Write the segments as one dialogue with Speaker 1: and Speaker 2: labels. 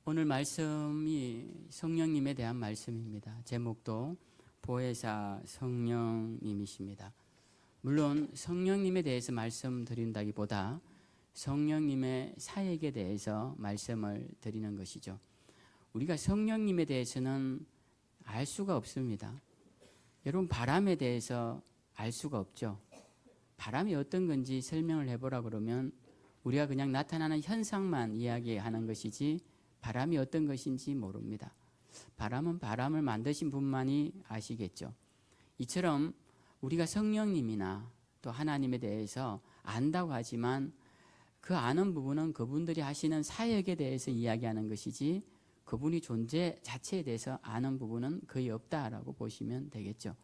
Speaker 1: 오늘 말씀이 성령님에 대한 말씀입니다. 제목도 보혜사 성령님이십니다. 물론 성령님에 대해서 말씀드린다기보다 성령님의 사역에 대해서 말씀을 드리는 것이죠. 우리가 성령님에 대해서는 알 수가 없습니다. 여러분, 바람에 대해서 알 수가 없죠. 바람이 어떤 건지 설명을 해보라 그러면 우리가 그냥 나타나는 현상만 이야기하는 것이지 바람이 어떤 것인지 모릅니다. 바람은 바람을 만드신 분만이 아시겠죠. 이처럼 우리가 성령님이나 또 하나님에 대해서 안다고 하지만 그 아는 부분은 그분들이 하시는 사역에 대해서 이야기하는 것이지 그분이 존재 자체에 대해서 아는 부분은 거의 없다라고 보시면 되겠죠.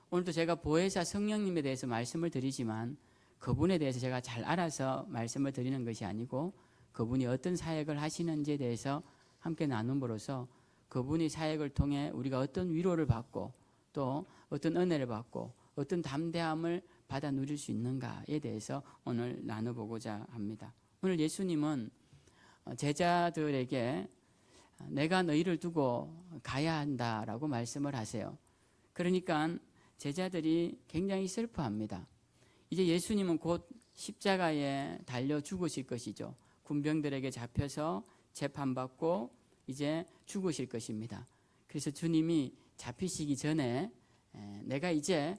Speaker 1: 오늘도 제가 보혜사 성령님에 대해서 말씀을 드리지만 그분에 대해서 제가 잘 알아서 말씀을 드리는 것이 아니고 그분이 어떤 사역을 하시는지에 대해서 함께 나눔으로써 그분이 사역을 통해 우리가 어떤 위로를 받고 또 어떤 은혜를 받고 어떤 담대함을 받아 누릴 수 있는가에 대해서 오늘 나눠보고자 합니다. 오늘 예수님은 제자들에게 내가 너희를 두고 가야 한다라고 말씀을 하세요. 그러니까 제자들이 굉장히 슬퍼합니다. 이제 예수님은 곧 십자가에 달려 죽으실 것이죠. 군병들에게 잡혀서 재판받고 이제 죽으실 것입니다. 그래서 주님이 잡히시기 전에 내가 이제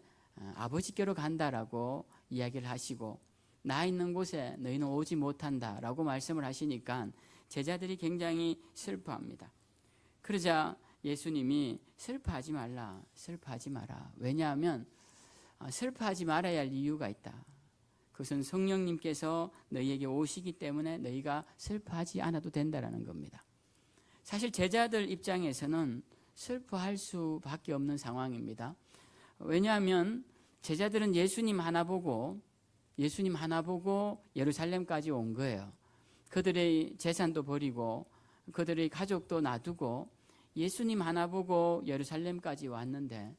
Speaker 1: 아버지께로 간다라고 이야기를 하시고 나 있는 곳에 너희는 오지 못한다라고 말씀을 하시니까 제자들이 굉장히 슬퍼합니다. 그러자 예수님이 슬퍼하지 말라, 슬퍼하지 마라. 왜냐하면 슬퍼하지 말아야 할 이유가 있다. 그것은 성령님께서 너희에게 오시기 때문에 너희가 슬퍼하지 않아도 된다는 겁니다. 사실 제자들 입장에서는 슬퍼할 수밖에 없는 상황입니다. 왜냐하면 제자들은 예수님 하나 보고 예루살렘까지 온 거예요. 그들의 재산도 버리고 그들의 가족도 놔두고 예수님 하나 보고 예루살렘까지 왔는데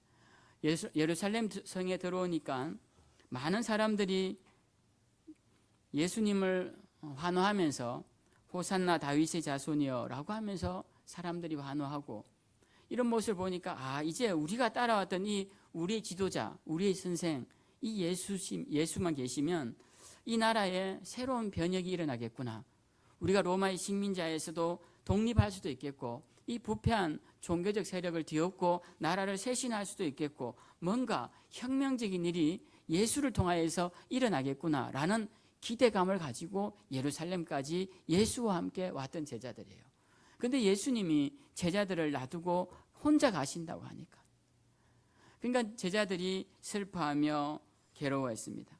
Speaker 1: 예루살렘 성에 들어오니까 많은 사람들이 예수님을 환호하면서 호산나 다윗의 자손이여 라고 하면서 사람들이 환호하고 이런 모습을 보니까 이제 우리가 따라왔던 이 우리의 지도자, 우리의 선생 이 예수만 계시면 이 나라에 새로운 변혁이 일어나겠구나. 우리가 로마의 식민자에서도 독립할 수도 있겠고 이 부패한 종교적 세력을 뒤엎고 나라를 쇄신할 수도 있겠고 뭔가 혁명적인 일이 예수를 통하여서 일어나겠구나라는 기대감을 가지고 예루살렘까지 예수와 함께 왔던 제자들이에요. 그런데 예수님이 제자들을 놔두고 혼자 가신다고 하니까 그러니까 제자들이 슬퍼하며 괴로워했습니다.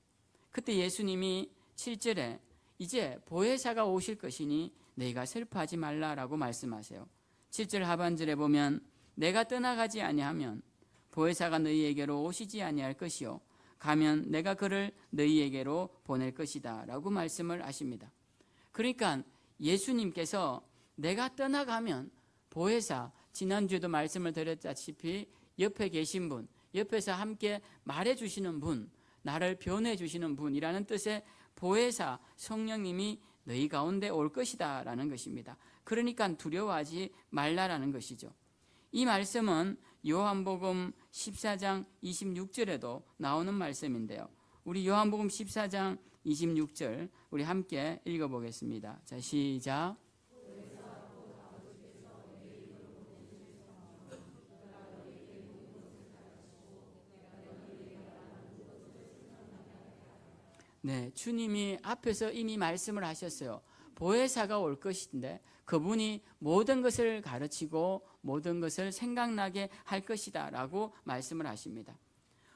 Speaker 1: 그때 예수님이 7절에 이제 보혜사가 오실 것이니 너희가 슬퍼하지 말라라고 말씀하세요. 7절 하반절에 보면 내가 떠나가지 아니하면 보혜사가 너희에게로 오시지 아니할 것이요 가면 내가 그를 너희에게로 보낼 것이다 라고 말씀을 하십니다. 그러니까 예수님께서 내가 떠나가면 보혜사, 지난주에도 말씀을 드렸다시피 옆에 계신 분, 옆에서 함께 말해주시는 분, 나를 변해주시는 분이라는 뜻의 보혜사 성령님이 너희 가운데 올 것이다 라는 것입니다. 그러니까 두려워하지 말라라는 것이죠. 이 말씀은 요한복음 14장 26절에도 나오는 말씀인데요. 우리 요한복음 14장 26절 우리 함께 읽어보겠습니다. 자, 시작. 네, 주님이 앞에서 이미 말씀을 하셨어요. 보혜사가 올 것인데 그분이 모든 것을 가르치고 모든 것을 생각나게 할 것이다 라고 말씀을 하십니다.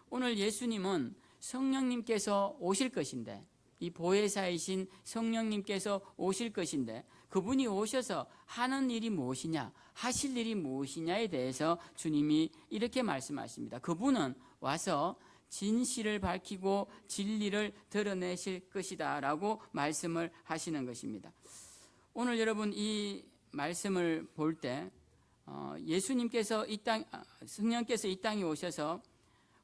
Speaker 1: 오늘 예수님은 성령님께서 오실 것인데 이 보혜사이신 성령님께서 오실 것인데 그분이 오셔서 하는 일이 무엇이냐, 하실 일이 무엇이냐에 대해서 주님이 이렇게 말씀하십니다. 그분은 와서 진실을 밝히고 진리를 드러내실 것이다 라고 말씀을 하시는 것입니다. 오늘 여러분 이 말씀을 볼 때 예수님께서 성령께서 이 땅에 오셔서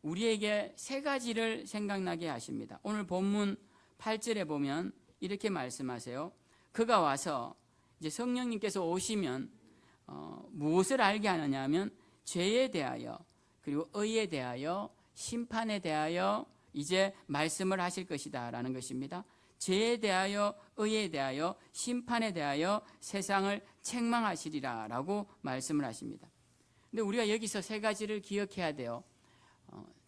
Speaker 1: 우리에게 세 가지를 생각나게 하십니다. 오늘 본문 8절에 보면 이렇게 말씀하세요. 그가 와서 이제 성령님께서 오시면 무엇을 알게 하느냐 하면 죄에 대하여, 그리고 의에 대하여, 심판에 대하여 이제 말씀을 하실 것이다 라는 것입니다. 죄에 대하여, 의에 대하여, 심판에 대하여 세상을 책망하시리라 라고 말씀을 하십니다. 근데 우리가 여기서 세 가지를 기억해야 돼요.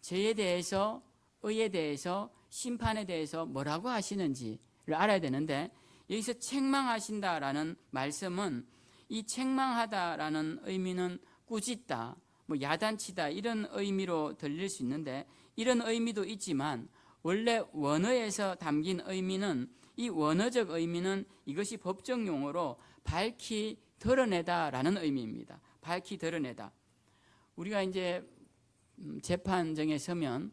Speaker 1: 죄에 대해서, 의에 대해서, 심판에 대해서 뭐라고 하시는지를 알아야 되는데, 여기서 책망하신다라는 말씀은 이 책망하다라는 의미는 꾸짖다, 뭐 야단치다 이런 의미로 들릴 수 있는데, 이런 의미도 있지만 원래 원어에서 담긴 의미는, 이 원어적 의미는 이것이 법적 용어로 밝히 드러내다라는 의미입니다. 밝히 드러내다. 우리가 이제 재판정에 서면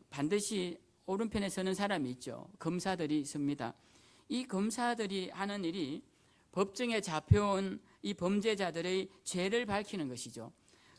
Speaker 1: 반드시 오른편에 서는 사람이 있죠. 검사들이 있습니다. 이 검사들이 하는 일이 법정에 잡혀온 이 범죄자들의 죄를 밝히는 것이죠.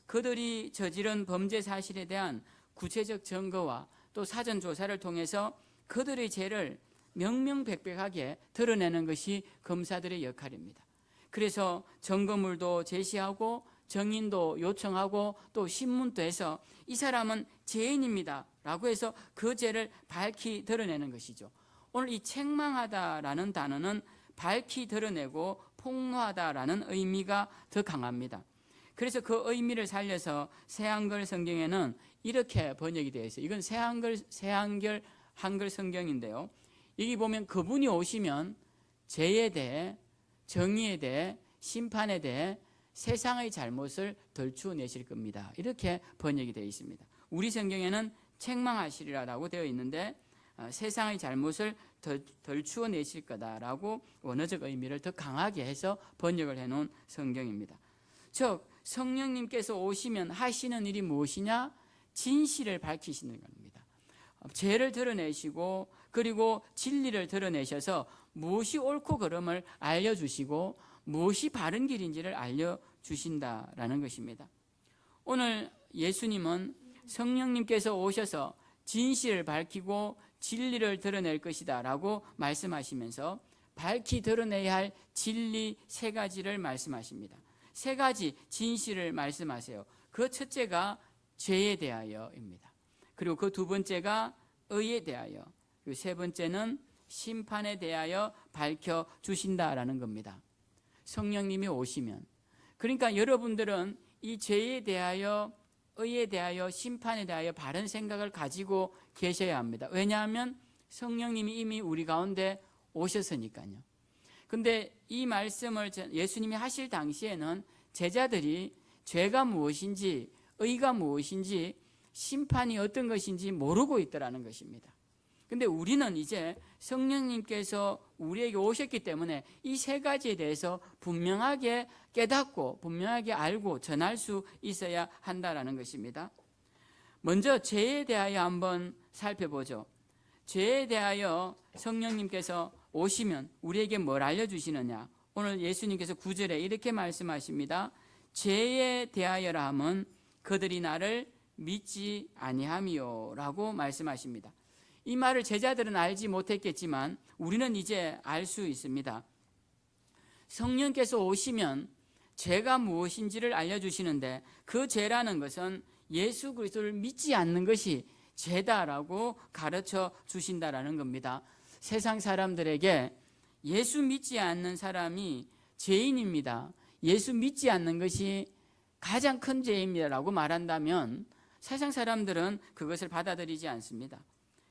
Speaker 1: 그들이 저지른 범죄 사실에 대한 구체적 증거와 또 사전 조사를 통해서 그들의 죄를 명명백백하게 드러내는 것이 검사들의 역할입니다. 그래서 증거물도 제시하고 정인도 요청하고 또 신문도 해서 이 사람은 죄인입니다 라고 해서 그 죄를 밝히 드러내는 것이죠. 오늘 이 책망하다라는 단어는 밝히 드러내고 폭로하다라는 의미가 더 강합니다. 그래서 그 의미를 살려서 새한글 성경에는 이렇게 번역이 되어 있어요. 이건 새한글 한글 성경인데요. 여기 보면 그분이 오시면 죄에 대해, 정의에 대해, 심판에 대해 세상의 잘못을 덜추어내실 겁니다. 이렇게 번역이 되어 있습니다. 우리 성경에는 책망하시리라고 되어 있는데 세상의 잘못을 덜추어내실 거다라고 원어적 의미를 더 강하게 해서 번역을 해놓은 성경입니다. 즉 성령님께서 오시면 하시는 일이 무엇이냐? 진실을 밝히시는 겁니다. 죄를 드러내시고 그리고 진리를 드러내셔서 무엇이 옳고 그름을 알려주시고 무엇이 바른 길인지를 알려주신다라는 것입니다. 오늘 예수님은 성령님께서 오셔서 진실을 밝히고 진리를 드러낼 것이다 라고 말씀하시면서 밝히 드러내야 할 진리 세 가지를 말씀하십니다. 세 가지 진실을 말씀하세요. 그 첫째가 죄에 대하여입니다. 그리고 그 두 번째가 의에 대하여, 그리고 세 번째는 심판에 대하여 밝혀주신다라는 겁니다. 성령님이 오시면, 그러니까 여러분들은 이 죄에 대하여, 의에 대하여, 심판에 대하여 바른 생각을 가지고 계셔야 합니다. 왜냐하면 성령님이 이미 우리 가운데 오셨으니까요. 근데 이 말씀을 예수님이 하실 당시에는 제자들이 죄가 무엇인지, 의가 무엇인지, 심판이 어떤 것인지 모르고 있더라는 것입니다. 근데 우리는 이제 성령님께서 우리에게 오셨기 때문에 이 세 가지에 대해서 분명하게 깨닫고 분명하게 알고 전할 수 있어야 한다라는 것입니다. 먼저 죄에 대하여 한번 살펴보죠. 죄에 대하여 성령님께서 오시면 우리에게 뭘 알려주시느냐? 오늘 예수님께서 9절에 이렇게 말씀하십니다. 죄에 대하여라 함은 그들이 나를 믿지 아니함이요 라고 말씀하십니다. 이 말을 제자들은 알지 못했겠지만 우리는 이제 알 수 있습니다. 성령께서 오시면 죄가 무엇인지를 알려주시는데 그 죄라는 것은 예수 그리스도를 믿지 않는 것이 죄다라고 가르쳐 주신다라는 겁니다. 세상 사람들에게 예수 믿지 않는 사람이 죄인입니다, 예수 믿지 않는 것이 가장 큰 죄입니다라고 말한다면 세상 사람들은 그것을 받아들이지 않습니다.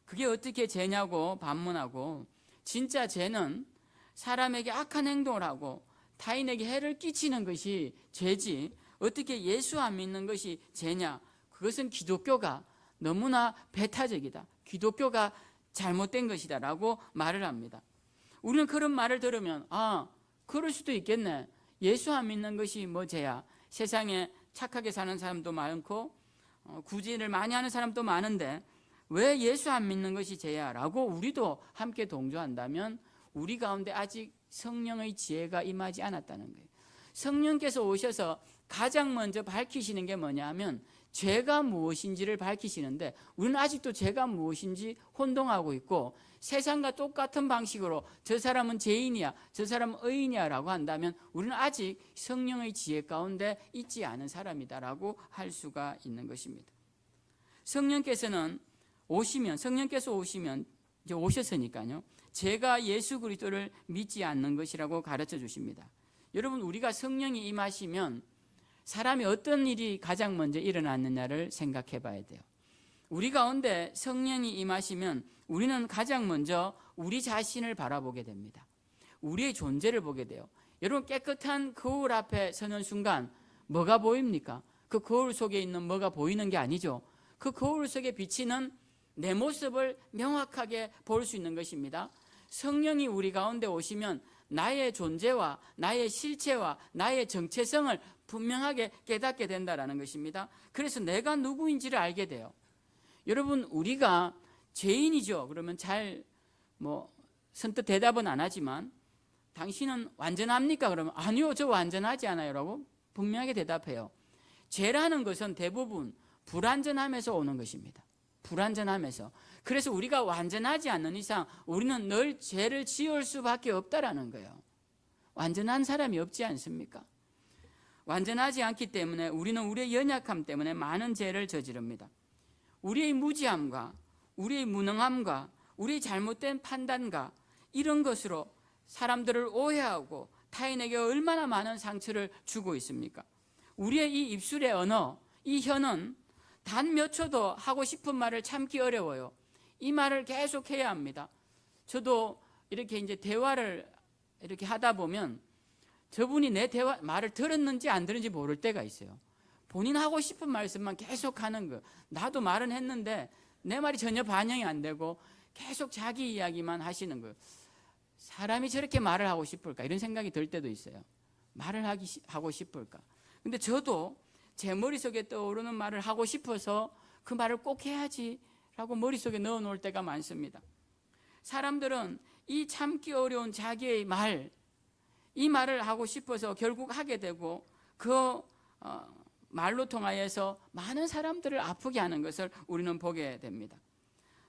Speaker 1: 그게 어떻게 죄냐고 반문하고, 진짜 죄는 사람에게 악한 행동을 하고 타인에게 해를 끼치는 것이 죄지 어떻게 예수 안 믿는 것이 죄냐? 그것은 기독교가 너무나 배타적이다, 기독교가 잘못된 것이다 라고 말을 합니다. 우리는 그런 말을 들으면 그럴 수도 있겠네, 예수 안 믿는 것이 뭐 죄야, 세상에 착하게 사는 사람도 많고 구진을 많이 하는 사람도 많은데 왜 예수 안 믿는 것이 죄야 라고 우리도 함께 동조한다면 우리 가운데 아직 성령의 지혜가 임하지 않았다는 거예요. 성령께서 오셔서 가장 먼저 밝히시는 게 뭐냐 하면 죄가 무엇인지를 밝히시는데 우리는 아직도 죄가 무엇인지 혼동하고 있고 세상과 똑같은 방식으로 저 사람은 죄인이야, 저 사람은 의인이야 라고 한다면 우리는 아직 성령의 지혜 가운데 있지 않은 사람이다라고 할 수가 있는 것입니다. 성령께서 오시면 이제 오셨으니까요, 제가 예수 그리스도를 믿지 않는 것이라고 가르쳐 주십니다. 여러분, 우리가 성령이 임하시면 사람이 어떤 일이 가장 먼저 일어났느냐를 생각해 봐야 돼요. 우리 가운데 성령이 임하시면 우리는 가장 먼저 우리 자신을 바라보게 됩니다. 우리의 존재를 보게 돼요. 여러분, 깨끗한 거울 앞에 서는 순간 뭐가 보입니까? 그 거울 속에 있는 뭐가 보이는 게 아니죠. 그 거울 속에 비치는 내 모습을 명확하게 볼 수 있는 것입니다. 성령이 우리 가운데 오시면 나의 존재와 나의 실체와 나의 정체성을 분명하게 깨닫게 된다는 것입니다. 그래서 내가 누구인지를 알게 돼요. 여러분, 우리가 죄인이죠. 그러면 선뜻 대답은 안 하지만 당신은 완전합니까? 그러면 아니요, 저 완전하지 않아요 라고 분명하게 대답해요. 죄라는 것은 대부분 불완전함에서 오는 것입니다. 불완전함에서. 그래서 우리가 완전하지 않는 이상 우리는 늘 죄를 지을 수밖에 없다라는 거예요. 완전한 사람이 없지 않습니까? 완전하지 않기 때문에 우리는 우리의 연약함 때문에 많은 죄를 저지릅니다. 우리의 무지함과 우리의 무능함과 우리의 잘못된 판단과 이런 것으로 사람들을 오해하고 타인에게 얼마나 많은 상처를 주고 있습니까? 우리의 이 입술의 언어, 이 혀는 단 몇 초도 하고 싶은 말을 참기 어려워요. 이 말을 계속 해야 합니다. 저도 이렇게 이제 대화를 이렇게 하다 보면 저분이 내 말을 들었는지 안 들었는지 모를 때가 있어요. 본인 하고 싶은 말씀만 계속 하는 거. 나도 말은 했는데 내 말이 전혀 반영이 안 되고 계속 자기 이야기만 하시는 거예요. 사람이 저렇게 말을 하고 싶을까? 이런 생각이 들 때도 있어요. 말을 하고 싶을까? 근데 저도 제 머릿속에 떠오르는 말을 하고 싶어서 그 말을 꼭 해야지 라고 머릿속에 넣어놓을 때가 많습니다. 사람들은 이 참기 어려운 자기의 이 말을 하고 싶어서 결국 하게 되고 그 말로 통하여서 많은 사람들을 아프게 하는 것을 우리는 보게 됩니다.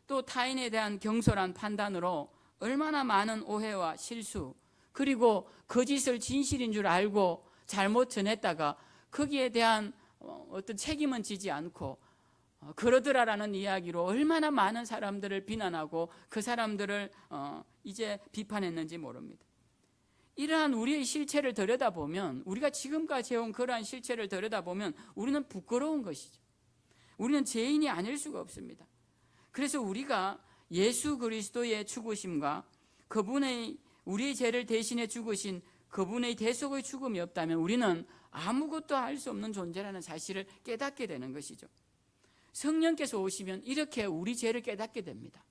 Speaker 1: 또 타인에 대한 경솔한 판단으로 얼마나 많은 오해와 실수, 그리고 거짓을 진실인 줄 알고 잘못 전했다가 거기에 대한 어떤 책임은 지지 않고 그러더라라는 이야기로 얼마나 많은 사람들을 비난하고 그 사람들을 이제 비판했는지 모릅니다. 이러한 우리의 실체를 들여다보면, 우리가 지금까지 해온 그러한 실체를 들여다보면 우리는 부끄러운 것이죠. 우리는 죄인이 아닐 수가 없습니다. 그래서 우리가 예수 그리스도의 죽으심과 그분의 우리의 죄를 대신해 죽으신 그분의 대속의 죽음이 없다면 우리는 아무것도 할 수 없는 존재라는 사실을 깨닫게 되는 것이죠. 성령께서 오시면 이렇게 우리 죄를 깨닫게 됩니다.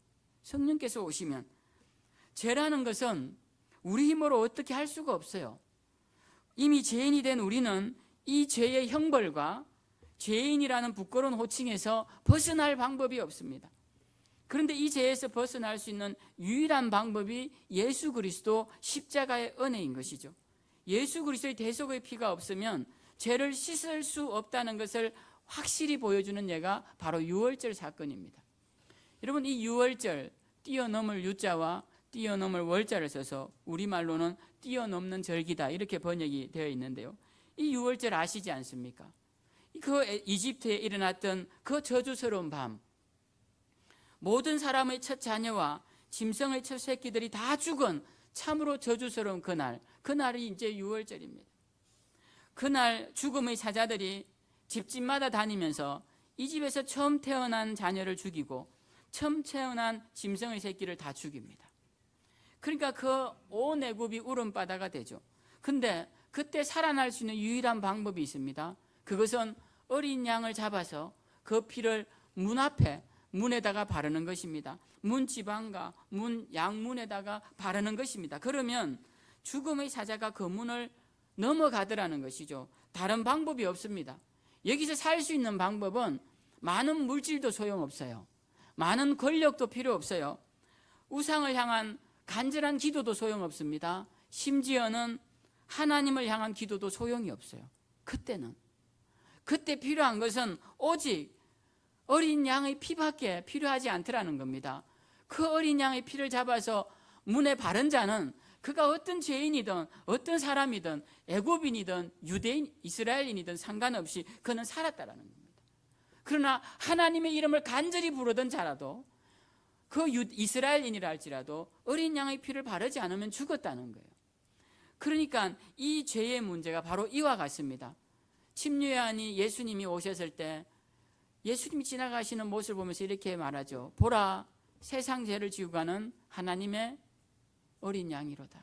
Speaker 1: 성령께서 오시면 죄라는 것은 우리 힘으로 어떻게 할 수가 없어요. 이미 죄인이 된 우리는 이 죄의 형벌과 죄인이라는 부끄러운 호칭에서 벗어날 방법이 없습니다. 그런데 이 죄에서 벗어날 수 있는 유일한 방법이 예수 그리스도 십자가의 은혜인 것이죠. 예수 그리스도의 대속의 피가 없으면 죄를 씻을 수 없다는 것을 확실히 보여주는 예가 바로 유월절 사건입니다. 여러분, 이 유월절, 뛰어넘을 유자와 뛰어넘을 월자를 써서 우리말로는 뛰어넘는 절기다 이렇게 번역이 되어 있는데요. 이 유월절 아시지 않습니까? 그 이집트에 일어났던 그 저주스러운 밤, 모든 사람의 첫 자녀와 짐승의 첫 새끼들이 다 죽은 참으로 저주스러운 그날이 이제 유월절입니다. 그날 죽음의 사자들이 집집마다 다니면서 이 집에서 처음 태어난 자녀를 죽이고 처음 태어난 짐승의 새끼를 다 죽입니다. 그러니까 그 온 애굽이 울음바다가 되죠. 근데 그때 살아날 수 있는 유일한 방법이 있습니다. 그것은 어린 양을 잡아서 그 피를 문에다가 바르는 것입니다. 문 지방과 양문에다가 바르는 것입니다. 그러면 죽음의 사자가 그 문을 넘어가더라는 것이죠. 다른 방법이 없습니다. 여기서 살 수 있는 방법은 많은 물질도 소용없어요. 많은 권력도 필요 없어요. 우상을 향한 간절한 기도도 소용없습니다. 심지어는 하나님을 향한 기도도 소용이 없어요. 그때는 그때 필요한 것은 오직 어린 양의 피밖에 필요하지 않더라는 겁니다. 그 어린 양의 피를 잡아서 문에 바른 자는 그가 어떤 죄인이든 어떤 사람이든 애굽인이든 유대인, 이스라엘인이든 상관없이 그는 살았다라는 겁니다. 그러나 하나님의 이름을 간절히 부르던 자라도 그 이스라엘인이라 할지라도 어린 양의 피를 바르지 않으면 죽었다는 거예요. 그러니까 이 죄의 문제가 바로 이와 같습니다. 침례요한이 예수님이 오셨을 때 예수님이 지나가시는 모습을 보면서 이렇게 말하죠. 보라, 세상 죄를 지고 가는 하나님의 어린 양이로다.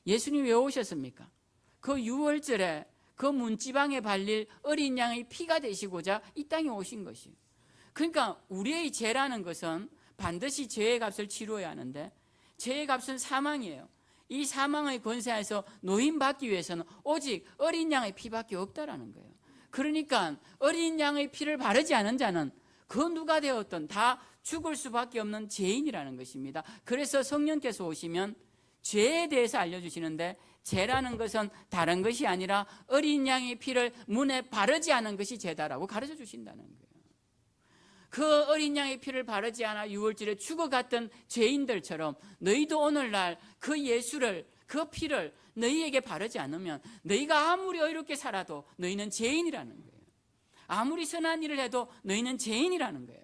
Speaker 1: 예수님이 왜 오셨습니까? 그 유월절에 그 문지방에 발릴 어린 양의 피가 되시고자 이 땅에 오신 것이에요. 그러니까 우리의 죄라는 것은 반드시 죄의 값을 치루어야 하는데 죄의 값은 사망이에요. 이 사망의 권세에서 노임받기 위해서는 오직 어린 양의 피밖에 없다라는 거예요. 그러니까 어린 양의 피를 바르지 않은 자는 그 누가 되었든 다 죽을 수밖에 없는 죄인이라는 것입니다. 그래서 성령께서 오시면 죄에 대해서 알려주시는데 죄라는 것은 다른 것이 아니라 어린 양의 피를 문에 바르지 않은 것이 죄다라고 가르쳐 주신다는 거예요. 그 어린 양의 피를 바르지 않아 유월절에 죽어갔던 죄인들처럼 너희도 오늘날 그 예수를, 그 피를 너희에게 바르지 않으면 너희가 아무리 의롭게 살아도 너희는 죄인이라는 거예요. 아무리 선한 일을 해도 너희는 죄인이라는 거예요.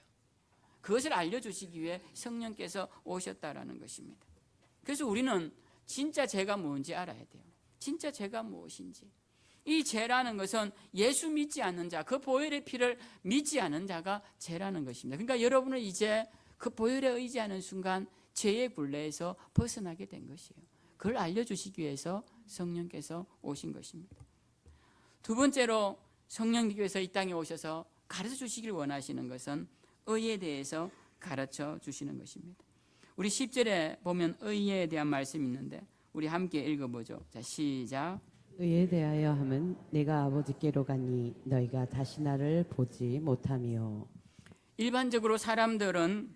Speaker 1: 그것을 알려주시기 위해 성령께서 오셨다라는 것입니다. 그래서 우리는 진짜 죄가 뭔지 알아야 돼요. 진짜 죄가 무엇인지. 이 죄라는 것은 예수 믿지 않는 자, 그 보혈의 피를 믿지 않는 자가 죄라는 것입니다. 그러니까 여러분은 이제 그 보혈에 의지하는 순간 죄의 굴레에서 벗어나게 된 것이에요. 그걸 알려주시기 위해서 성령께서 오신 것입니다. 두 번째로 성령님께서 이 땅에 오셔서 가르쳐 주시길 원하시는 것은 의에 대해서 가르쳐 주시는 것입니다. 우리 10절에 보면 의에 대한 말씀이 있는데 우리 함께 읽어보죠. 자, 시작.
Speaker 2: 의에 대하여 함은 내가 아버지께로 가니 너희가 다시 나를 보지 못하며.
Speaker 1: 일반적으로 사람들은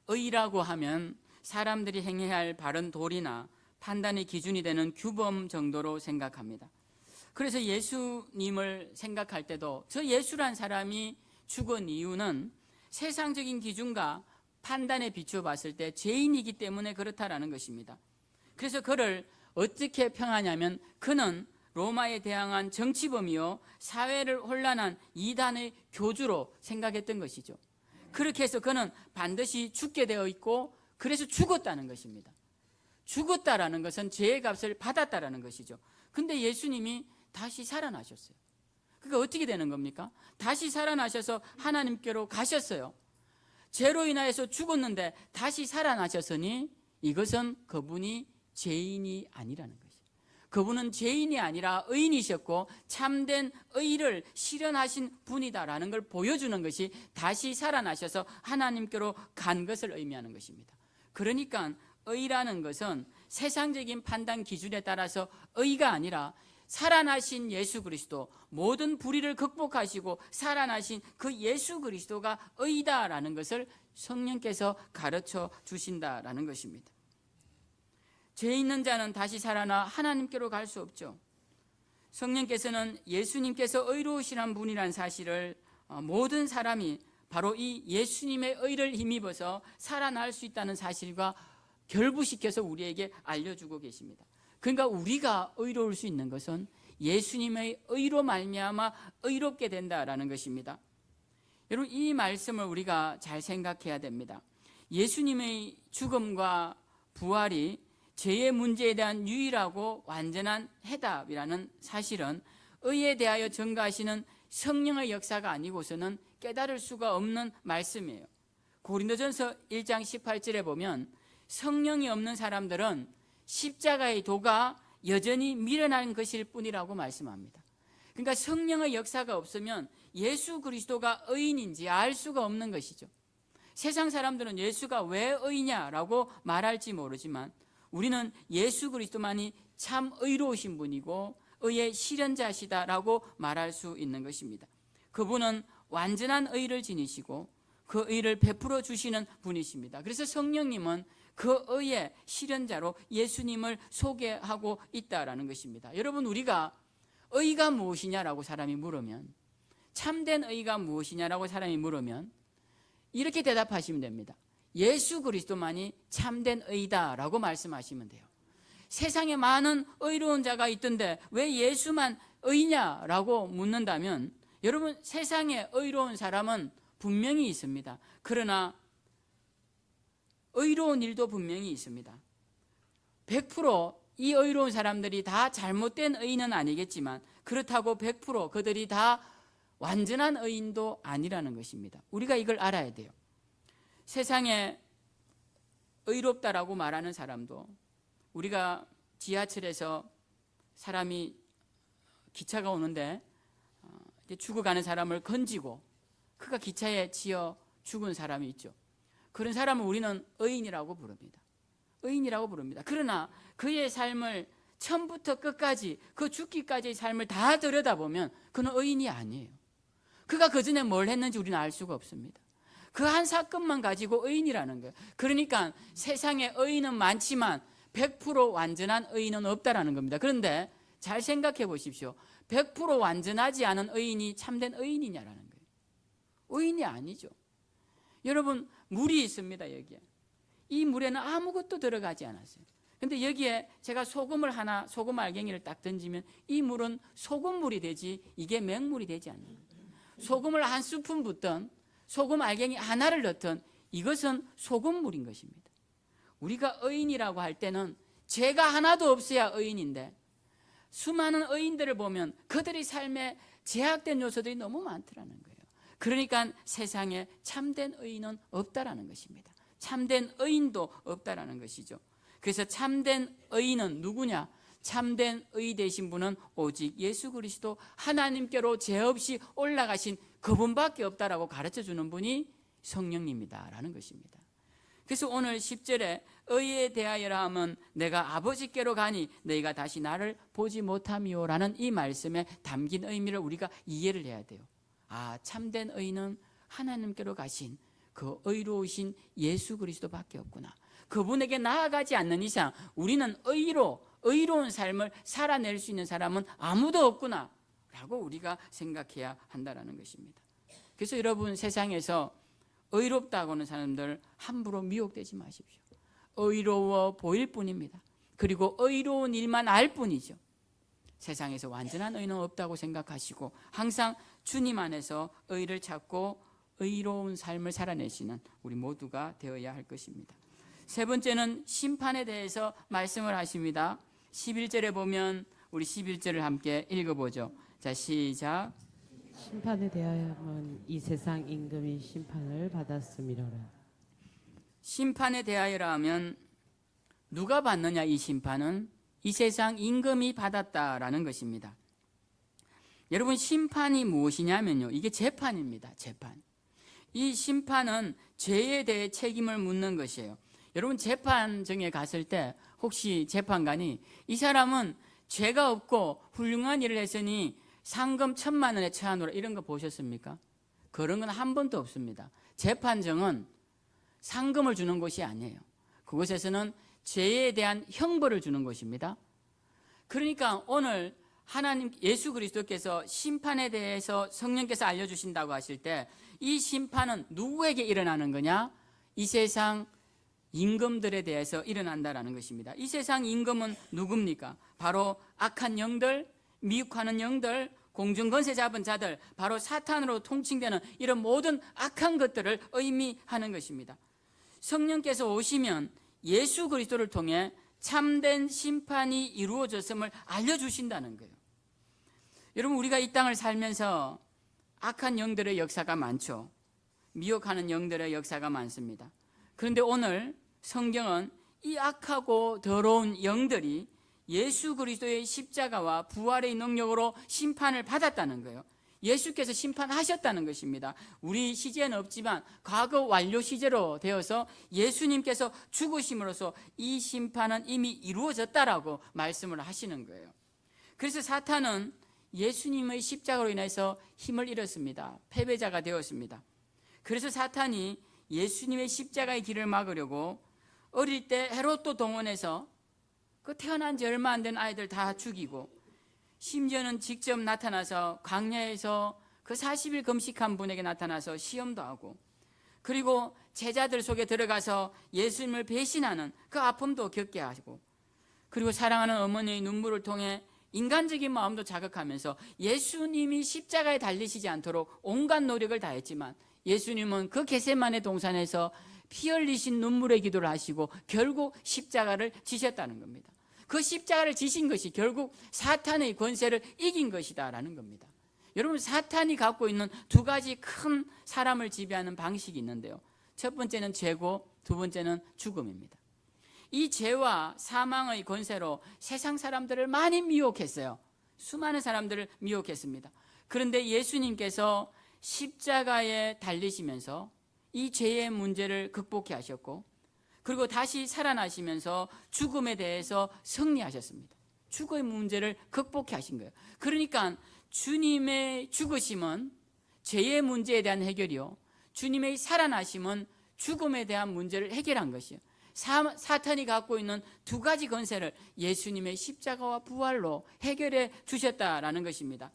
Speaker 1: 의라고 하면 사람들이 행해야 할 바른 도리나 판단의 기준이 되는 규범 정도로 생각합니다. 그래서 예수님을 생각할 때도 저 예수란 사람이 죽은 이유는 세상적인 기준과 판단에 비추어 봤을 때 죄인이기 때문에 그렇다라는 것입니다. 그래서 그를 어떻게 평하냐면 그는 로마에 대항한 정치범이요 사회를 혼란한 이단의 교주로 생각했던 것이죠. 그렇게 해서 그는 반드시 죽게 되어 있고 그래서 죽었다는 것입니다. 죽었다라는 것은 죄의 값을 받았다라는 것이죠. 근데 예수님이 다시 살아나셨어요. 그게 어떻게 되는 겁니까? 다시 살아나셔서 하나님께로 가셨어요. 죄로 인하여서 죽었는데 다시 살아나셨으니 이것은 그분이 죄인이 아니라는 것이에요. 그분은 죄인이 아니라 의인이셨고 참된 의를 실현하신 분이다라는 걸 보여주는 것이 다시 살아나셔서 하나님께로 간 것을 의미하는 것입니다. 그러니까 의라는 것은 세상적인 판단 기준에 따라서 의가 아니라 살아나신 예수 그리스도, 모든 불의를 극복하시고 살아나신 그 예수 그리스도가 의다라는 것을 성령께서 가르쳐 주신다라는 것입니다. 죄 있는 자는 다시 살아나 하나님께로 갈 수 없죠. 성령께서는 예수님께서 의로우시란 분이란 사실을 모든 사람이 바로 이 예수님의 의를 힘입어서 살아날 수 있다는 사실과 결부시켜서 우리에게 알려주고 계십니다. 그러니까 우리가 의로울 수 있는 것은 예수님의 의로 말미암아 의롭게 된다라는 것입니다. 여러분, 이 말씀을 우리가 잘 생각해야 됩니다. 예수님의 죽음과 부활이 죄의 문제에 대한 유일하고 완전한 해답이라는 사실은 의에 대하여 전가하시는 성령의 역사가 아니고서는 깨달을 수가 없는 말씀이에요. 고린도전서 1장 18절에 보면 성령이 없는 사람들은 십자가의 도가 여전히 미련한 것일 뿐이라고 말씀합니다. 그러니까 성령의 역사가 없으면 예수 그리스도가 의인인지 알 수가 없는 것이죠. 세상 사람들은 예수가 왜 의냐라고 말할지 모르지만 우리는 예수 그리스도만이 참 의로우신 분이고 의의 실현자시다라고 말할 수 있는 것입니다. 그분은 완전한 의를 지니시고 그 의를 베풀어 주시는 분이십니다. 그래서 성령님은 그 의의 실현자로 예수님을 소개하고 있다라는 것입니다. 여러분, 우리가 의가 무엇이냐라고 사람이 물으면, 참된 의가 무엇이냐라고 사람이 물으면 이렇게 대답하시면 됩니다. 예수 그리스도만이 참된 의다라고 말씀하시면 돼요. 세상에 많은 의로운 자가 있던데 왜 예수만 의냐라고 묻는다면, 여러분, 세상에 의로운 사람은 분명히 있습니다. 그러나 의로운 일도 분명히 있습니다. 100%이 의로운 사람들이 다 잘못된 의인은 아니겠지만, 그렇다고 100% 그들이 다 완전한 의인도 아니라는 것입니다. 우리가 이걸 알아야 돼요. 세상에 의롭다라고 말하는 사람도, 우리가 지하철에서 사람이, 기차가 오는데 이제 죽어가는 사람을 건지고 그가 기차에 치여 죽은 사람이 있죠. 그런 사람을 우리는 의인이라고 부릅니다. 의인이라고 부릅니다. 그러나 그의 삶을 처음부터 끝까지, 그 죽기까지의 삶을 다 들여다보면 그는 의인이 아니에요. 그가 그전에 뭘 했는지 우리는 알 수가 없습니다. 그 한 사건만 가지고 의인이라는 거예요. 그러니까 세상에 의인은 많지만 100% 완전한 의인은 없다라는 겁니다. 그런데 잘 생각해 보십시오. 100% 완전하지 않은 의인이 참된 의인이냐라는 거예요. 의인이 아니죠. 여러분, 물이 있습니다. 여기에 이 물에는 아무것도 들어가지 않았어요. 근데 여기에 제가 소금 알갱이를 딱 던지면 이 물은 소금물이 되지 이게 맹물이 되지 않는 거예요. 소금을 한 스푼 붓던, 소금 알갱이 하나를 넣던, 이것은 소금물인 것입니다. 우리가 의인이라고 할 때는 죄가 하나도 없어야 의인인데, 수많은 의인들을 보면 그들의 삶에 제약된 요소들이 너무 많더라는 거예요. 그러니까 세상에 참된 의인은 없다라는 것입니다. 참된 의인도 없다라는 것이죠. 그래서 참된 의인은 누구냐? 참된 의 되신 분은 오직 예수 그리스도, 하나님께로 죄 없이 올라가신 그분밖에 없다라고 가르쳐주는 분이 성령님이다라는 것입니다. 그래서 오늘 10절에 의에 대하여라 하면 내가 아버지께로 가니 너희가 다시 나를 보지 못함이요라는 이 말씀에 담긴 의미를 우리가 이해를 해야 돼요. 아, 참된 의는 하나님께로 가신 그 의로우신 예수 그리스도밖에 없구나. 그분에게 나아가지 않는 이상 우리는 의로운 삶을 살아낼 수 있는 사람은 아무도 없구나 라고 우리가 생각해야 한다는 것입니다. 그래서 여러분, 세상에서 의롭다고 하는 사람들 함부로 미혹되지 마십시오. 의로워 보일 뿐입니다. 그리고 의로운 일만 알 뿐이죠. 세상에서 완전한 의는 없다고 생각하시고 항상 주님 안에서 의를 찾고 의로운 삶을 살아내시는 우리 모두가 되어야 할 것입니다. 세 번째는 심판에 대해서 말씀을 하십니다. 11절에 보면 우리 11절을 함께 읽어보죠. 자, 시작.
Speaker 2: 심판에 대하여는 이 세상 임금이 심판을 받았음이로라.
Speaker 1: 심판에 대하여라 하면 누가 받느냐? 이 심판은 이 세상 임금이 받았다라는 것입니다. 여러분, 심판이 무엇이냐면요, 이게 재판입니다. 재판. 이 심판은 죄에 대해 책임을 묻는 것이에요. 여러분, 재판정에 갔을 때 혹시 재판관이 이 사람은 죄가 없고 훌륭한 일을 했으니 상금 1,000만 원에 처하노라 이런 거 보셨습니까? 그런 건 한 번도 없습니다. 재판정은 상금을 주는 곳이 아니에요. 그곳에서는 죄에 대한 형벌을 주는 것입니다. 그러니까 오늘 하나님 예수 그리스도께서 심판에 대해서 성령께서 알려주신다고 하실 때 이 심판은 누구에게 일어나는 거냐? 이 세상 임금들에 대해서 일어난다라는 것입니다. 이 세상 임금은 누굽니까? 바로 악한 영들, 미혹하는 영들, 공중권세 잡은 자들, 바로 사탄으로 통칭되는 이런 모든 악한 것들을 의미하는 것입니다. 성령께서 오시면 예수 그리스도를 통해 참된 심판이 이루어졌음을 알려주신다는 거예요. 여러분, 우리가 이 땅을 살면서 악한 영들의 역사가 많죠. 미혹하는 영들의 역사가 많습니다. 그런데 오늘 성경은 이 악하고 더러운 영들이 예수 그리스도의 십자가와 부활의 능력으로 심판을 받았다는 거예요. 예수께서 심판하셨다는 것입니다. 우리 시제는 없지만 과거 완료 시제로 되어서 예수님께서 죽으심으로써 이 심판은 이미 이루어졌다라고 말씀을 하시는 거예요. 그래서 사탄은 예수님의 십자가로 인해서 힘을 잃었습니다. 패배자가 되었습니다. 그래서 사탄이 예수님의 십자가의 길을 막으려고 어릴 때 헤롯도 동원해서 그 태어난 지 얼마 안 된 아이들 다 죽이고 심지어는 직접 나타나서 광야에서 그 40일 금식한 분에게 나타나서 시험도 하고, 그리고 제자들 속에 들어가서 예수님을 배신하는 그 아픔도 겪게 하고, 그리고 사랑하는 어머니의 눈물을 통해 인간적인 마음도 자극하면서 예수님이 십자가에 달리시지 않도록 온갖 노력을 다했지만 예수님은 그 겟세마네 동산에서 피 흘리신 눈물의 기도를 하시고 결국 십자가를 지셨다는 겁니다. 그 십자가를 지신 것이 결국 사탄의 권세를 이긴 것이다라는 겁니다. 여러분, 사탄이 갖고 있는 두 가지 큰 사람을 지배하는 방식이 있는데요. 첫 번째는 죄고 두 번째는 죽음입니다. 이 죄와 사망의 권세로 세상 사람들을 많이 미혹했어요. 수많은 사람들을 미혹했습니다. 그런데 예수님께서 십자가에 달리시면서 이 죄의 문제를 극복해 하셨고, 그리고 다시 살아나시면서 죽음에 대해서 승리하셨습니다. 죽음의 문제를 극복해 하신 거예요. 그러니까 주님의 죽으심은 죄의 문제에 대한 해결이요, 주님의 살아나심은 죽음에 대한 문제를 해결한 것이에요. 사탄이 갖고 있는 두 가지 권세를 예수님의 십자가와 부활로 해결해 주셨다라는 것입니다.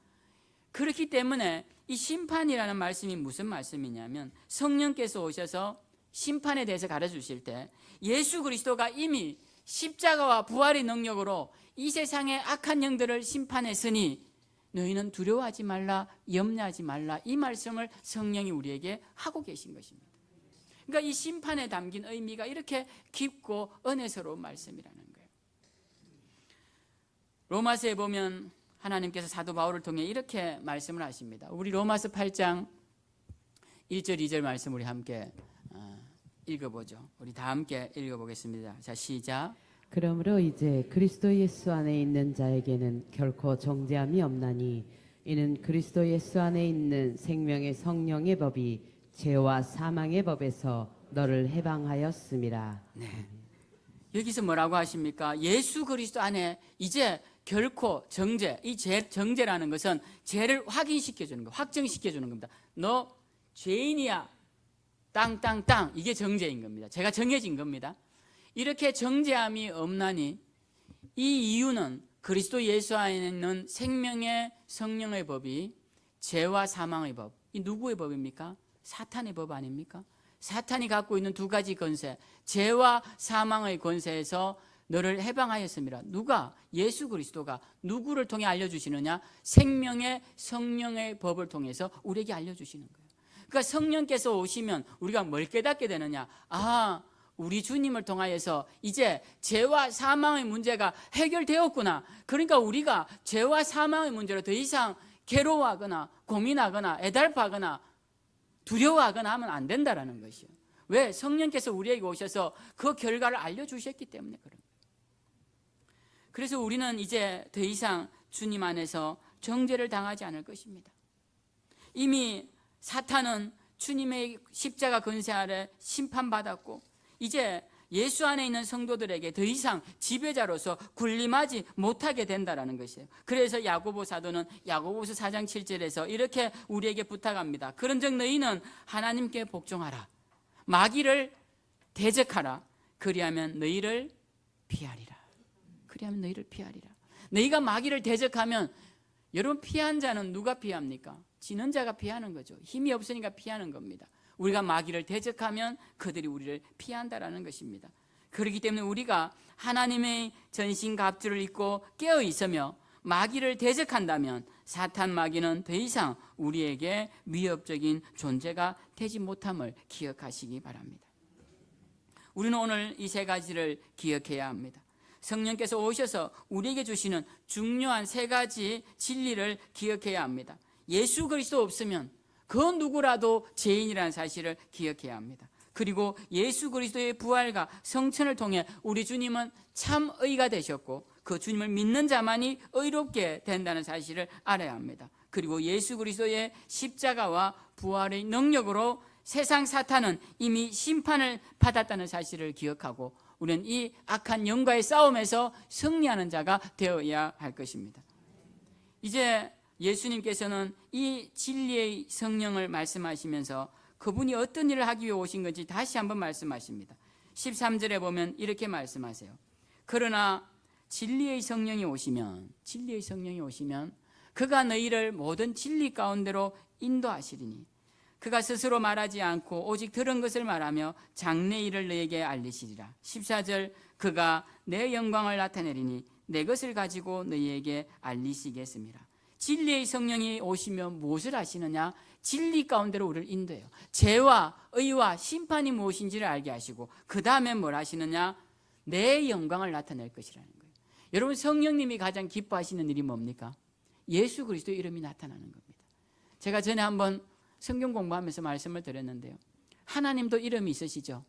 Speaker 1: 그렇기 때문에 이 심판이라는 말씀이 무슨 말씀이냐면, 성령께서 오셔서 심판에 대해서 가르쳐 주실 때 예수 그리스도가 이미 십자가와 부활의 능력으로 이 세상의 악한 영들을 심판했으니 너희는 두려워하지 말라, 염려하지 말라, 이 말씀을 성령이 우리에게 하고 계신 것입니다. 그러니까 이 심판에 담긴 의미가 이렇게 깊고 은혜스러운 말씀이라는 거예요. 로마서에 보면 하나님께서 사도 바울을 통해 이렇게 말씀을 하십니다. 우리 로마서 8장 1절 2절 말씀 우리 함께 읽어보죠. 우리 다 함께 읽어보겠습니다. 자, 시작.
Speaker 2: 그러므로 이제 그리스도 예수 안에 있는 자에게는 결코 정죄함이 없나니 이는 그리스도 예수 안에 있는 생명의 성령의 법이 죄와 사망의 법에서 너를 해방하였음이라.
Speaker 1: 네. 여기서 뭐라고 하십니까? 예수 그리스도 안에 이제 결코 정죄, 이 정죄라는 것은 죄를 확인시켜주는 거, 확정시켜주는 겁니다. 너 죄인이야, 땅땅땅, 이게 정죄인 겁니다. 죄가 정해진 겁니다. 이렇게 정죄함이 없나니 이 이유는 그리스도 예수 안에 있는 생명의 성령의 법이 죄와 사망의 법, 이 누구의 법입니까? 사탄의 법 아닙니까? 사탄이 갖고 있는 두 가지 권세, 죄와 사망의 권세에서 너를 해방하였습니다. 누가? 예수 그리스도가 누구를 통해 알려주시느냐? 생명의 성령의 법을 통해서 우리에게 알려주시는 거예요. 그러니까 성령께서 오시면 우리가 뭘 깨닫게 되느냐? 아, 우리 주님을 통하여서 이제 죄와 사망의 문제가 해결되었구나. 그러니까 우리가 죄와 사망의 문제로 더 이상 괴로워하거나 고민하거나 애달파하거나 두려워하거나 하면 안 된다라는 것이요. 왜? 성령께서 우리에게 오셔서 그 결과를 알려주셨기 때문에 그런 거예요. 그래서 우리는 이제 더 이상 주님 안에서 정죄를 당하지 않을 것입니다. 이미 사탄은 주님의 십자가 권세 아래 심판받았고 이제 예수 안에 있는 성도들에게 더 이상 지배자로서 군림하지 못하게 된다는 것이에요. 그래서 야고보 사도는 야고보서 4장 7절에서 이렇게 우리에게 부탁합니다. 그런즉 너희는 하나님께 복종하라, 마귀를 대적하라, 그리하면 너희를 피하리라. 그리하면 너희를 피하리라. 너희가 마귀를 대적하면, 여러분, 피한 자는 누가 피합니까? 지는 자가 피하는 거죠. 힘이 없으니까 피하는 겁니다. 우리가 마귀를 대적하면 그들이 우리를 피한다라는 것입니다. 그렇기 때문에 우리가 하나님의 전신갑주를 입고 깨어 있으며 마귀를 대적한다면 사탄 마귀는 더 이상 우리에게 위협적인 존재가 되지 못함을 기억하시기 바랍니다. 우리는 오늘 이 세 가지를 기억해야 합니다. 성령께서 오셔서 우리에게 주시는 중요한 세 가지 진리를 기억해야 합니다. 예수 그리스도 없으면 그 누구라도 죄인이라는 사실을 기억해야 합니다. 그리고 예수 그리스도의 부활과 성천을 통해 우리 주님은 참 의가 되셨고 그 주님을 믿는 자만이 의롭게 된다는 사실을 알아야 합니다. 그리고 예수 그리스도의 십자가와 부활의 능력으로 세상 사탄은 이미 심판을 받았다는 사실을 기억하고 우리는 이 악한 영과의 싸움에서 승리하는 자가 되어야 할 것입니다. 이제 예수님께서는 이 진리의 성령을 말씀하시면서 그분이 어떤 일을 하기 위해 오신 건지 다시 한번 말씀하십니다. 13절에 보면 이렇게 말씀하세요. 그러나 진리의 성령이 오시면 그가 너희를 모든 진리 가운데로 인도하시리니 그가 스스로 말하지 않고 오직 들은 것을 말하며 장래 일을 너희에게 알리시리라. 14절 그가 내 영광을 나타내리니 내 것을 가지고 너희에게 알리시겠습니다. 진리의 성령이 오시면 무엇을 하시느냐? 진리 가운데로 우리를 인도해요. 죄와 의와 심판이 무엇인지를 알게 하시고 그 다음에 뭘 하시느냐? 내 영광을 나타낼 것이라는 거예요. 여러분, 성령님이 가장 기뻐하시는 일이 뭡니까? 예수 그리스도의 이름이 나타나는 겁니다. 제가 전에 한번 성경 공부하면서 말씀을 드렸는데요, 하나님도 이름이 있으시죠?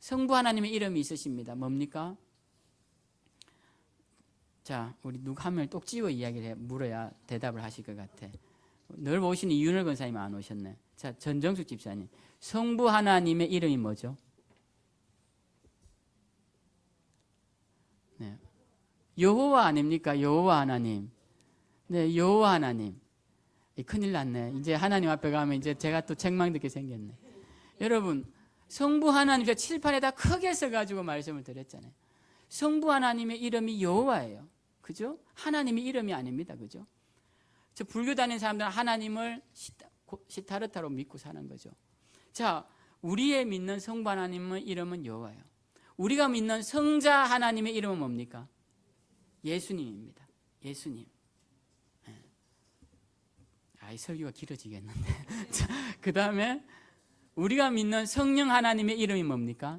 Speaker 1: 성부 하나님의 이름이 있으십니다. 뭡니까? 자, 우리 누가 한 명 똑 찌워 이야기를 물어야 대답을 하실 것 같아. 늘 오시는 이윤을 권사님 안 오셨네. 자, 전정숙 집사님, 성부 하나님의 이름이 뭐죠? 네, 여호와 아닙니까? 여호와 하나님. 네, 여호와 하나님. 큰일 났네. 이제 하나님 앞에 가면 이제 제가 또 책망 듣게 생겼네. 여러분, 성부 하나님, 제가 칠판에다 크게 써가지고 말씀을 드렸잖아요. 성부 하나님의 이름이 여호와예요. 그죠? 하나님의 이름이 아닙니다. 그죠? 저 불교 다니는 사람들은 하나님을 시타르타로 믿고 사는 거죠. 자, 우리의 믿는 성부 하나님의 이름은 여호와예요. 우리가 믿는 성자 하나님의 이름은 뭡니까? 예수님입니다. 예수님. 이 설교가 길어지겠는데. 그 다음에 우리가 믿는 성령 하나님의 이름이 뭡니까?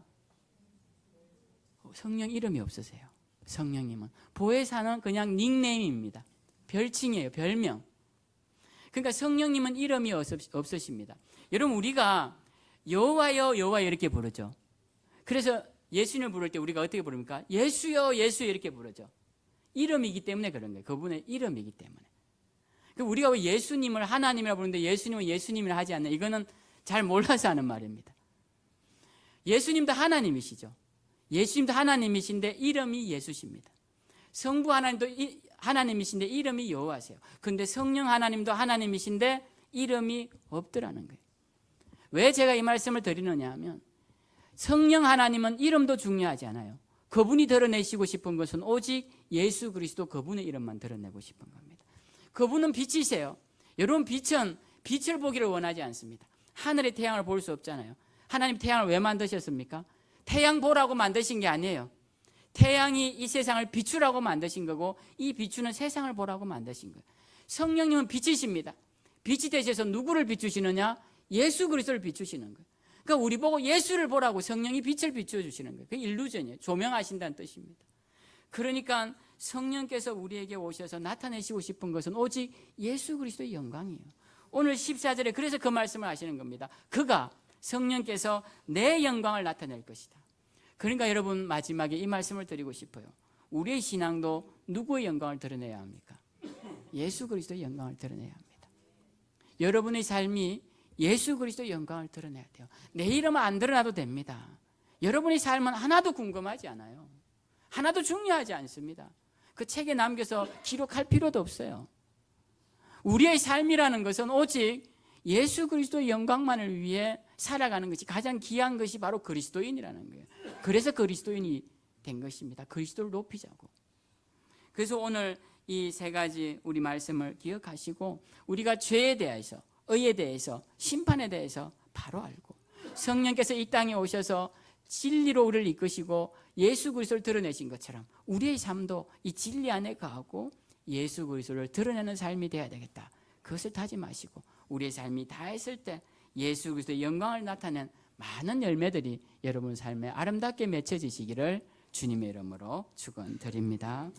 Speaker 1: 성령 이름이 없으세요. 성령님은 보혜사는 그냥 닉네임입니다. 별칭이에요. 별명. 그러니까 성령님은 이름이 없으십니다. 여러분, 우리가 여호와여 여호와여 이렇게 부르죠. 그래서 예수님을 부를 때 우리가 어떻게 부릅니까? 예수여 예수여 이렇게 부르죠. 이름이기 때문에 그런 거예요. 그분의 이름이기 때문에. 우리가 왜 예수님을 하나님이라 부르는데 예수님은 예수님이라 하지 않나? 이거는 잘 몰라서 하는 말입니다. 예수님도 하나님이시죠. 예수님도 하나님이신데 이름이 예수십니다. 성부 하나님도 하나님이신데 이름이 여호와세요. 그런데 성령 하나님도 하나님이신데 이름이 없더라는 거예요. 왜 제가 이 말씀을 드리느냐 하면, 성령 하나님은 이름도 중요하지 않아요. 그분이 드러내시고 싶은 것은 오직 예수 그리스도 그분의 이름만 드러내고 싶은 겁니다. 그분은 빛이세요. 여러분, 빛은 빛을 보기를 원하지 않습니다. 하늘의 태양을 볼 수 없잖아요. 하나님 태양을 왜 만드셨습니까? 태양 보라고 만드신 게 아니에요. 태양이 이 세상을 비추라고 만드신 거고, 이 비추는 세상을 보라고 만드신 거예요. 성령님은 빛이십니다. 빛이 되셔서 누구를 비추시느냐? 예수 그리스도를 비추시는 거예요. 그러니까 우리 보고 예수를 보라고 성령이 빛을 비추어 주시는 거예요. 그게 일루전이에요. 조명하신다는 뜻입니다. 그러니까 성령께서 우리에게 오셔서 나타내시고 싶은 것은 오직 예수 그리스도의 영광이에요. 오늘 14절에 그래서 그 말씀을 하시는 겁니다. 그가, 성령께서 내 영광을 나타낼 것이다. 그러니까 여러분, 마지막에 이 말씀을 드리고 싶어요. 우리의 신앙도 누구의 영광을 드러내야 합니까? 예수 그리스도의 영광을 드러내야 합니다. 여러분의 삶이 예수 그리스도의 영광을 드러내야 돼요. 내 이름은 안 드러나도 됩니다. 여러분의 삶은 하나도 궁금하지 않아요. 하나도 중요하지 않습니다. 그 책에 남겨서 기록할 필요도 없어요. 우리의 삶이라는 것은 오직 예수 그리스도의 영광만을 위해 살아가는 것이 가장 귀한 것이 바로 그리스도인이라는 거예요. 그래서 그리스도인이 된 것입니다. 그리스도를 높이자고. 그래서 오늘 이 세 가지 우리 말씀을 기억하시고, 우리가 죄에 대해서, 의에 대해서, 심판에 대해서 바로 알고, 성령께서 이 땅에 오셔서 진리로 우리를 이끄시고 예수 그리스도를 드러내신 것처럼 우리의 삶도 이 진리 안에 거하고 예수 그리스도를 드러내는 삶이 되어야 되겠다. 그것을 다짐하시고 우리의 삶이 다했을 때 예수 그리스도의 영광을 나타낸 많은 열매들이 여러분 삶에 아름답게 맺혀지시기를 주님의 이름으로 축원드립니다.